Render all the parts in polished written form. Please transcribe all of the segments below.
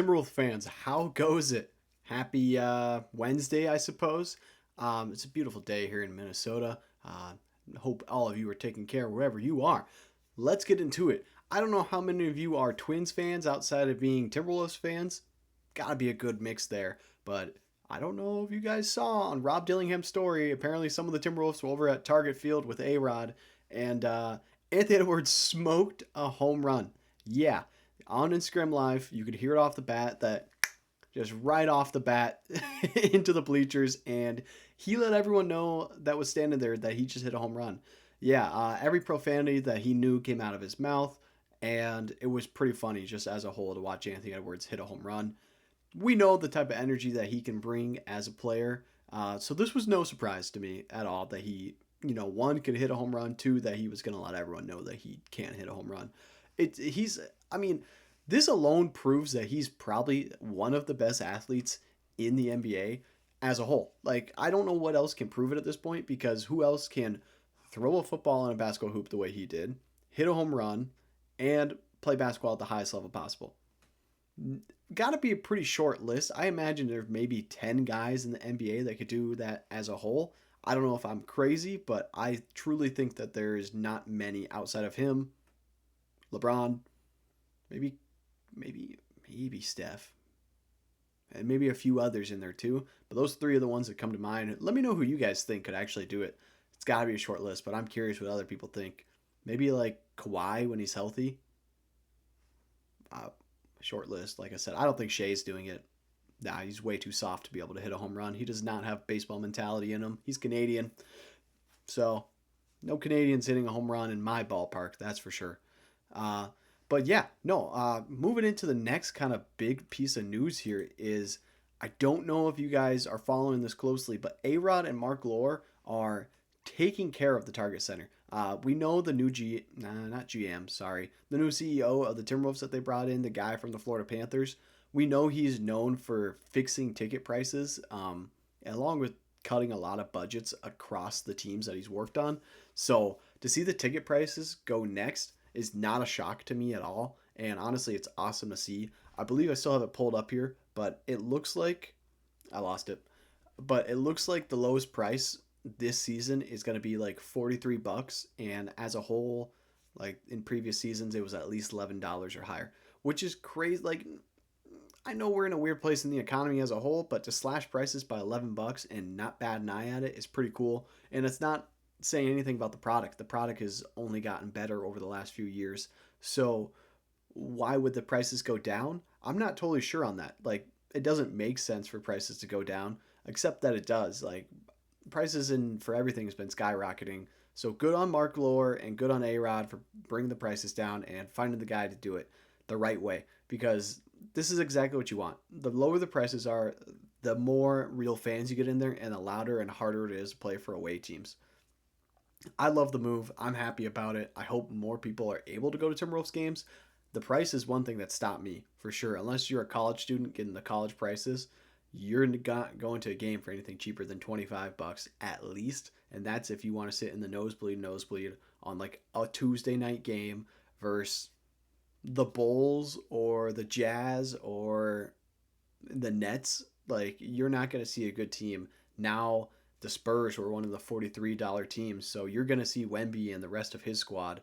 Timberwolves fans, how goes it? Happy Wednesday, I suppose. It's a beautiful day here in Minnesota. Hope all of you are taking care wherever you are. Let's get into it. I don't know how many of you are Twins fans outside of being Timberwolves fans. Gotta be a good mix there. But I don't know if you guys saw on Rob Dillingham's story. Apparently, some of the Timberwolves were over at Target Field with A Rod, and Anthony Edwards smoked a home run. Yeah, on Instagram Live, you could hear it off the bat that just right off the bat into the bleachers, and he let everyone know that was standing there that he just hit a home run. Yeah, every profanity that he knew came out of his mouth, and it was pretty funny just as a whole to watch Anthony Edwards hit a home run. We know the type of energy that he can bring as a player, so this was no surprise to me at all that he, one could hit a home run, two that he was going to let everyone know that he can't hit a home run. I mean, this alone proves that he's probably one of the best athletes in the NBA as a whole. Like, I don't know what else can prove it at this point because who else can throw a football in a basketball hoop the way he did, hit a home run, and play basketball at the highest level possible? Got to be a pretty short list. I imagine there may be 10 guys in the NBA that could do that as a whole. I don't know if I'm crazy, but I truly think that there is not many outside of him, LeBron, maybe maybe Steph, and maybe a few others in there too. But those three are the ones that come to mind. Let me know who you guys think could actually do it. It's got to be a short list, but I'm curious what other people think. Maybe like Kawhi when he's healthy. Short list, like I said. I don't think Shea's doing it. Nah, he's way too soft to be able to hit a home run. He does not have baseball mentality in him. He's Canadian, so no Canadians hitting a home run in my ballpark. That's for sure. Uh, but yeah, no. Moving into the next kind of big piece of news here is I don't know if you guys are following this closely, but A Rod and Mark Lore are taking care of the Target Center. We know the new not GM, sorry, the new CEO of the Timberwolves that they brought in, the guy from the Florida Panthers. We know he's known for fixing ticket prices, along with cutting a lot of budgets across the teams that he's worked on. So to see the ticket prices go next is not a shock to me at all. And honestly, it's awesome to see. I believe I still have it pulled up here, but it looks like I lost it. But it looks like the lowest price this season is going to be like 43 bucks, and as a whole, like in previous seasons it was at least $11 or higher, which is crazy. Like, I know we're in a weird place in the economy as a whole, but to slash prices by 11 bucks and not bat an eye at it is pretty cool. And it's not saying anything about the product. The product has only gotten better over the last few years. So why would the prices go down? I'm not totally sure on that. Like, it doesn't make sense for prices to go down, except that it does. Like, prices in for everything has been skyrocketing. So good on Mark Lore and good on A Rod for bringing the prices down and finding the guy to do it the right way, because this is exactly what you want. The lower the prices are, the more real fans you get in there, and the louder and harder it is to play for away teams. I love the move. I'm happy about it. I hope more people are able to go to Timberwolves games. The price is one thing that stopped me for sure. Unless you're a college student getting the college prices, you're not going to a game for anything cheaper than 25 bucks at least. And that's if you want to sit in the nosebleed on like a Tuesday night game versus the Bulls or the Jazz or the Nets. Like, you're not going to see a good team. Now the Spurs were one of the $43 teams, so you're going to see Wemby and the rest of his squad.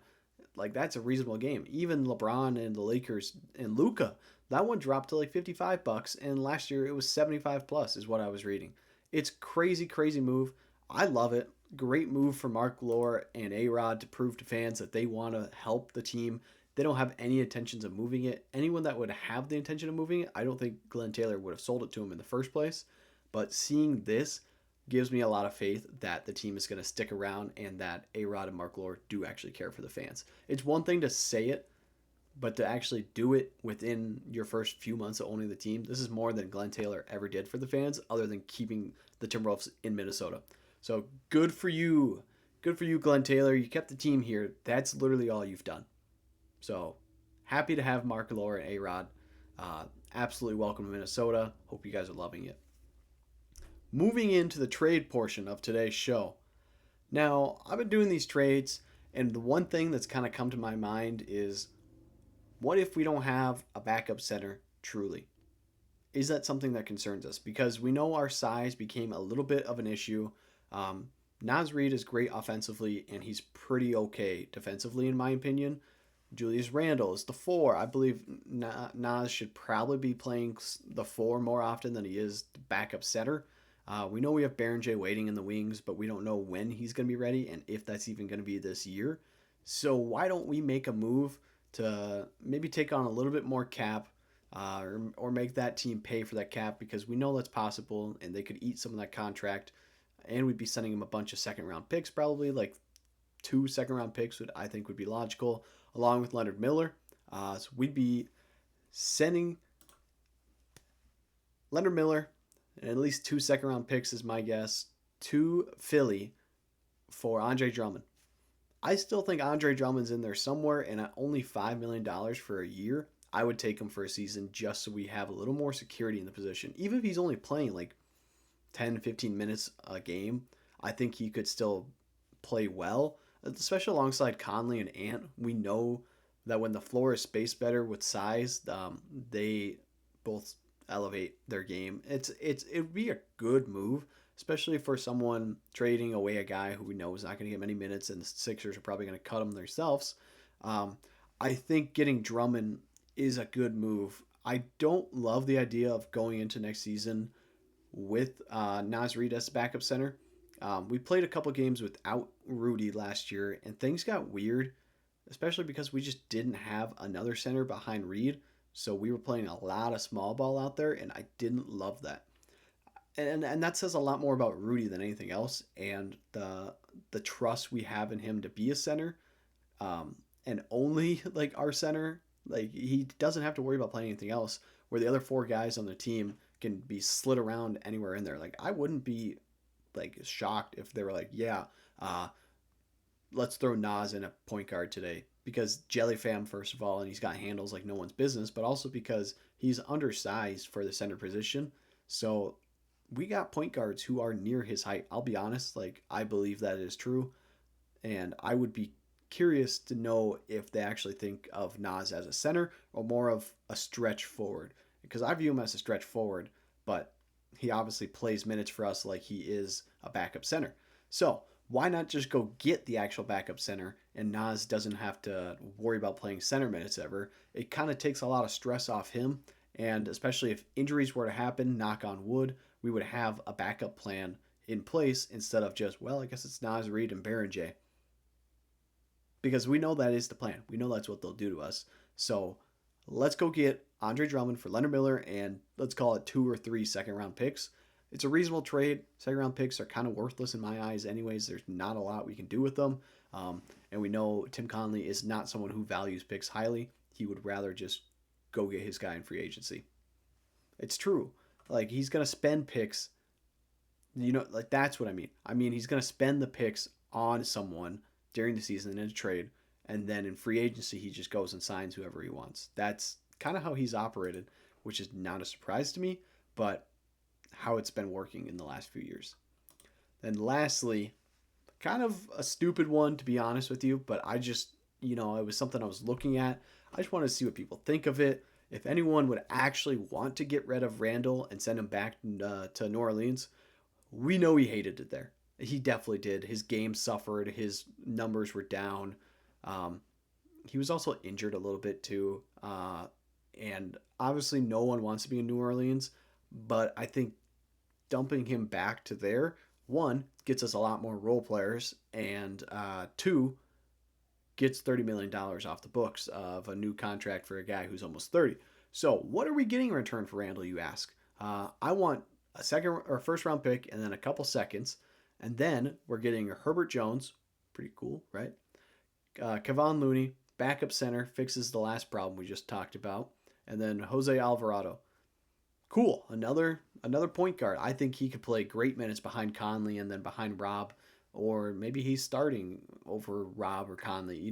Like, that's a reasonable game. Even LeBron and the Lakers and Luca, that one dropped to like 55 bucks, and last year it was 75 plus is what I was reading. It's crazy, crazy move. I love it. Great move for Mark Lore and A-Rod to prove to fans that they want to help the team. They don't have any intentions of moving it. Anyone that would have the intention of moving it, I don't think Glenn Taylor would have sold it to him in the first place. But seeing this gives me a lot of faith that the team is going to stick around and that A-Rod and Mark Lore do actually care for the fans. It's one thing to say it, but to actually do it within your first few months of owning the team, this is more than Glenn Taylor ever did for the fans, other than keeping the Timberwolves in Minnesota. So good for you. Good for you, Glenn Taylor. You kept the team here. That's literally all you've done. So happy to have Mark Lore and A-Rod. Absolutely welcome to Minnesota. Hope you guys are loving it. Moving into the trade portion of today's show. Now, I've been doing these trades, and the one thing that's kind of come to my mind is, what if we don't have a backup center truly? is that something that concerns us? Because we know our size became a little bit of an issue. Naz Reid is great offensively, and he's pretty okay defensively, in my opinion. Julius Randle is the four. I believe Nas should probably be playing the four more often than he is the backup center. We know we have Baron J waiting in the wings, but we don't know when he's going to be ready and if that's even going to be this year. So why don't we make a move to maybe take on a little bit more cap, or make that team pay for that cap, because we know that's possible and they could eat some of that contract, and we'd be sending him a bunch of second round picks, probably like 2 second round picks would I think would be logical, along with Leonard Miller. So we'd be sending Leonard Miller and at least 2 second round picks is my guess to Philly for Andre Drummond. I still think Andre Drummond's in there somewhere, and at only $5 million for a year, I would take him for a season just so we have a little more security in the position. Even if he's only playing like 10, 15 minutes a game, I think he could still play well, especially alongside Conley and Ant. We know that when the floor is spaced better with size, they both elevate their game. It would be a good move, especially for someone trading away a guy who we know is not going to get many minutes, and the Sixers are probably going to cut him themselves. I think getting Drummond is a good move. I don't love the idea of going into next season with Naz Reid as backup center. We played a couple games without Rudy last year, and things got weird, especially because we just didn't have another center behind Reid. So we were playing a lot of small ball out there, and I didn't love that. And that says a lot more about Rudy than anything else, and the trust we have in him to be a center, and only like our center. Like, he doesn't have to worry about playing anything else, where the other four guys on the team can be slid around anywhere in there. Like, I wouldn't be like shocked if they were like, yeah, let's throw Nas in a point guard today, because Jelly Fam, first of all, and he's got handles like no one's business, but also because he's undersized for the center position. So we got point guards who are near his height. I'll be honest, like, I believe that is true, and I would be curious to know if they actually think of Nas as a center or more of a stretch forward, because I view him as a stretch forward, but he obviously plays minutes for us like he is a backup center. So why not just go get the actual backup center, and Nas doesn't have to worry about playing center minutes ever? It kind of takes a lot of stress off him, and especially if injuries were to happen, knock on wood, we would have a backup plan in place instead of just, well, I guess it's Nas Reid and Baron J. Because we know that is the plan. We know that's what they'll do to us. So let's go get Andre Drummond for Leonard Miller, and let's call it 2 or 3 second-round picks. It's a reasonable trade. Second-round picks are kind of worthless in my eyes anyways. There's not a lot we can do with them. And we know Tim Conley is not someone who values picks highly. He would rather just go get his guy in free agency. It's true. Like, he's going to spend picks. Like, that's what I mean. I mean, he's going to spend the picks on someone during the season in a trade, and then in free agency he just goes and signs whoever he wants. That's kind of how he's operated, which is not a surprise to me, but how it's been working in the last few years. Then lastly, kind of a stupid one to be honest with you, but I just, it was something I was looking at. I just wanted to see what people think of it. If anyone would actually want to get rid of Randall and send him back to New Orleans, we know he hated it there. He definitely did. His game suffered. His numbers were down. He was also injured a little bit too. And obviously no one wants to be in New Orleans, but I think dumping him back to there, one, gets us a lot more role players, and two, gets $30 million off the books of a new contract for a guy who's almost 30. So what are we getting in return for Randall, you ask? I want a second or first round pick and then a couple seconds. And then we're getting Herbert Jones. Pretty cool, right? Kevon Looney, backup center, fixes the last problem we just talked about. And then Jose Alvarado. Cool. Another point guard. I think he could play great minutes behind Conley and then behind Rob. Or maybe he's starting over Rob or Conley.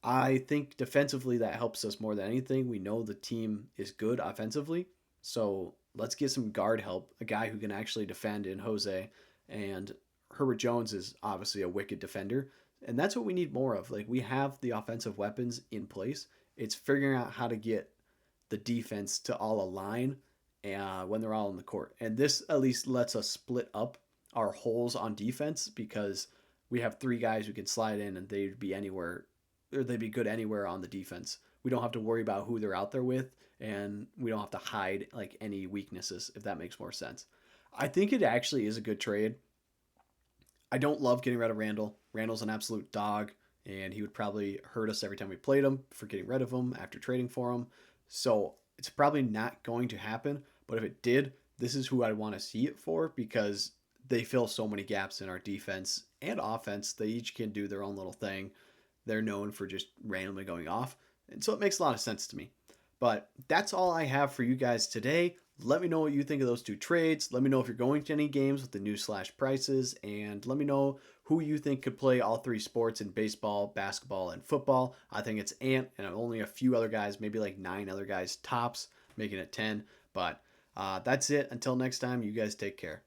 I think defensively that helps us more than anything. We know the team is good offensively. So let's get some guard help. A guy who can actually defend in Jose. And Herbert Jones is obviously a wicked defender. And that's what we need more of. Like, we have the offensive weapons in place. It's figuring out how to get the defense to all align when they're all on the court. And this at least lets us split up our holes on defense because we have three guys who can slide in and they'd be anywhere, or they'd be good anywhere on the defense. We don't have to worry about who they're out there with, and we don't have to hide like any weaknesses, if that makes more sense. I think it actually is a good trade. I don't love getting rid of Randall. Randall's an absolute dog, and he would probably hurt us every time we played him for getting rid of him after trading for him. So it's probably not going to happen. But if it did, this is who I want to see it for because they fill so many gaps in our defense and offense. They each can do their own little thing. They're known for just randomly going off. And so it makes a lot of sense to me. But that's all I have for you guys today. Let me know what you think of those two trades. Let me know if you're going to any games with the new slash prices. And let me know who you think could play all three sports in baseball, basketball, and football. I think it's Ant and only a few other guys, maybe like 9 other guys tops, making it 10. But that's it. Until next time, you guys take care.